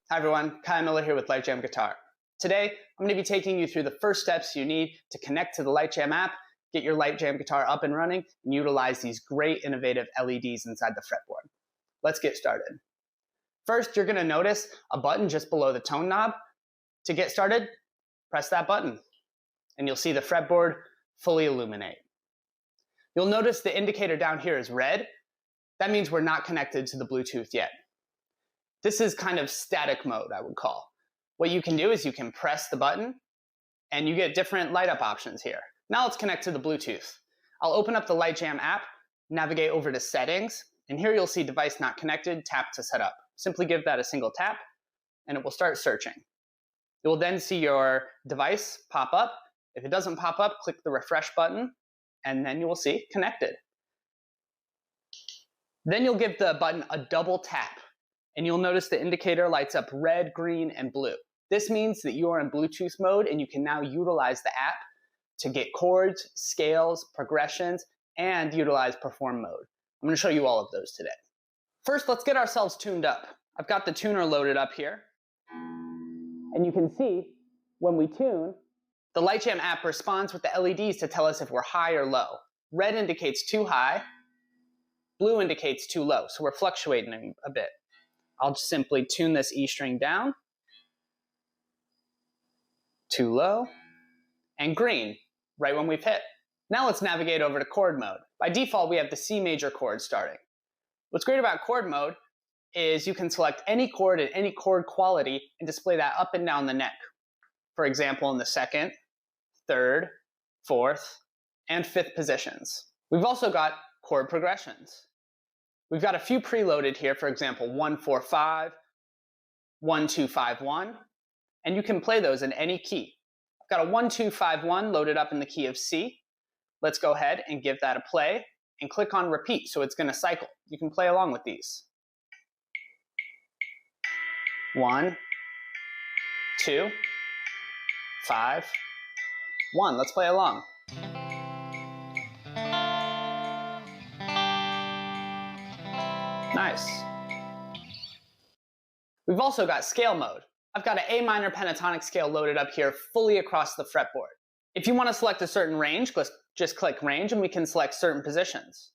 Hi everyone, Kyle Miller here with Litejam Guitar. Today, I'm going to be taking you through the first steps you need to connect to the Litejam app, get your Litejam guitar up and running, and utilize these great innovative LEDs inside the fretboard. Let's get started. First, you're going to notice a button just below the tone knob. To get started, press that button, and you'll see the fretboard fully illuminate. You'll notice the indicator down here is red. That means we're not connected to the Bluetooth yet. This is kind of static mode, I would call. What you can do is you can press the button and you get different light up options here. Now let's connect to the Bluetooth. I'll open up the Litejam app, navigate over to settings, and here you'll see device not connected, tap to set up. Simply give that a single tap and it will start searching. You will then see your device pop up. If it doesn't pop up, click the refresh button and then you will see connected. Then you'll give the button a double tap and you'll notice the indicator lights up red, green, and blue. This means that you are in Bluetooth mode and you can now utilize the app to get chords, scales, progressions, and utilize perform mode. I'm going to show you all of those today. First, let's get ourselves tuned up. I've got the tuner loaded up here. And you can see when we tune, the Litejam app responds with the LEDs to tell us if we're high or low. Red indicates too high, blue indicates too low, so we're fluctuating a bit. I'll just simply tune this E string down, too low, and green, right when we've hit. Now let's navigate over to chord mode. By default, we have the C major chord starting. What's great about chord mode is you can select any chord and any chord quality and display that up and down the neck. For example, in the second, third, fourth, and fifth positions. We've also got chord progressions. We've got a few preloaded here, for example, 1-4-5, 1-2-5-1, and you can play those in any key. I've got a 1-2-5-1 loaded up in the key of C. Let's go ahead and give that a play and click on repeat, so it's going to cycle. You can play along with these. 1, 2, 5, 1. Let's play along. Nice. We've also got scale mode. I've got an A minor pentatonic scale loaded up here fully across the fretboard. If you want to select a certain range, just click range and we can select certain positions.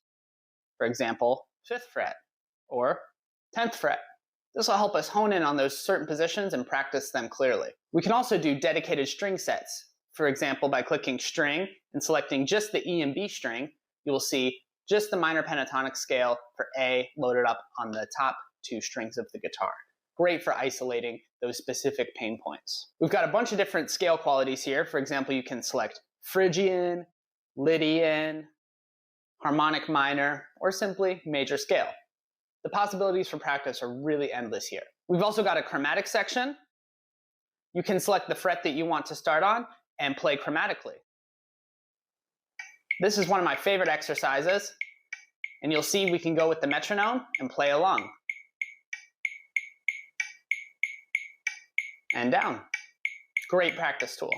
For example, 5th fret or 10th fret. This will help us hone in on those certain positions and practice them clearly. We can also do dedicated string sets. For example, by clicking string and selecting just the E and B string, you will see just the minor pentatonic scale for A loaded up on the top 2 strings of the guitar. Great for isolating those specific pain points. We've got a bunch of different scale qualities here. For example, you can select Phrygian, Lydian, harmonic minor, or simply major scale. The possibilities for practice are really endless here. We've also got a chromatic section. You can select the fret that you want to start on and play chromatically. This is one of my favorite exercises, and you'll see we can go with the metronome and play along. And down. Great practice tool.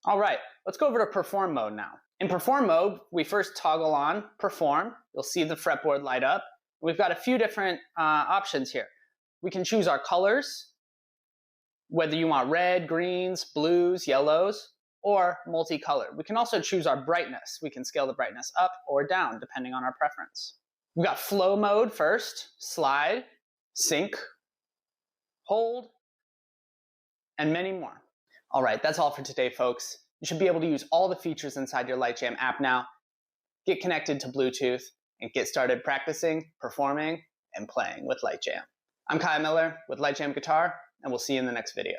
All right, let's go over to perform mode now. In perform mode, we first toggle on perform. You'll see the fretboard light up. We've got a few different options here. We can choose our colors, whether you want red, greens, blues, yellows, or multicolor. We can also choose our brightness. We can scale the brightness up or down depending on our preference. We've got flow mode first, slide, sync, hold, and many more. All right, that's all for today, folks. You should be able to use all the features inside your Litejam app now, get connected to Bluetooth, and get started practicing, performing, and playing with Litejam. I'm Kyle Miller with Litejam Guitar, and we'll see you in the next video.